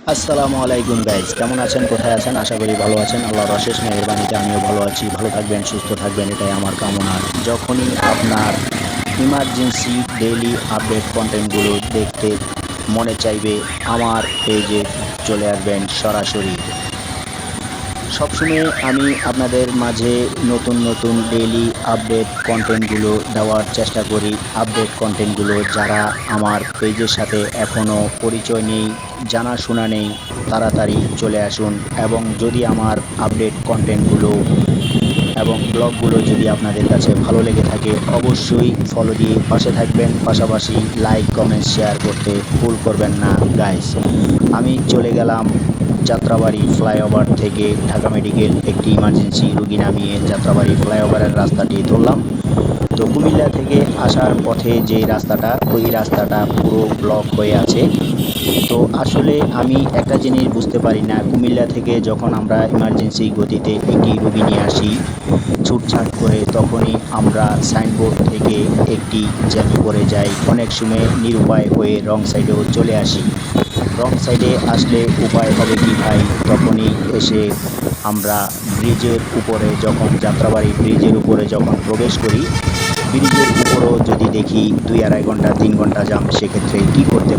আসসালামু আলাইকুম গাইজ, কেমন আছেন? কোথায় আছেন? আশা করি ভালো আছেন। আল্লাহর অশেষ মেহেরবানিতে আমিও ভালো আছি। ভালো থাকবেন, সুস্থ থাকবেন, এটাই আমার কামনা। যখনই আপনার ইমার্জেন্সি ডেইলি আপডেট কন্টেন্টগুলো দেখতে মনে চাইবে, আমার পেজে চলে আসবেন সরাসরি। সবসময় আমি আপনাদের মাঝে নতুন নতুন ডেইলি আপডেট কন্টেন্টগুলো দেওয়ার চেষ্টা করি। আপডেট কন্টেন্টগুলো যারা আমার পেজের সাথে এখনও পরিচয় নেই, জানাশোনা নেই, তাড়াতাড়ি চলে আসুন। এবং যদি আমার আপডেট কন্টেন্টগুলো এবং ব্লগগুলো যদি আপনাদের কাছে ভালো লেগে থাকে, অবশ্যই ফলো দিয়ে পাশে থাকবেন। পাশাপাশি লাইক, কমেন্ট, শেয়ার করতে ভুল করবেন না গাইস। আমি চলে গেলাম যাত্রাবাড়ি ফ্লাইওভার থেকে ঢাকা মেডিকেল একটি ইমার্জেন্সি রুগী নামিয়ে যাত্রাবাড়ি ফ্লাইওভারের রাস্তাটি ধরলাম। তো কুমিল্লা থেকে আসার পথে যে রাস্তাটা, ওই রাস্তাটা পুরো ব্লক হয়ে আছে। তো আসলে আমি একটা জিনিস বুঝতে পারি না, কুমিল্লা থেকে যখন আমরা ইমার্জেন্সি গতিতে একটি রুগী নিয়ে আসি ছুটছাট করে, তখনই আমরা সাইনবোর্ড থেকে একটি জ্যামে পড়ে যাই। অনেক সময় নিরুপায় হয়ে রং সাইডেও চলে আসি। রং সাইডে আসলে উপায় হবে কি ভাই? তখনই এসে আমরা ব্রিজের উপরে, যখন যাত্রাবাড়ি ব্রিজের উপরে যখন প্রবেশ করি, ব্রিজের উপরও যদি দেখি 2-2.5 ঘন্টা 3 ঘন্টা জাম, সেক্ষেত্রে কি করতে পারি?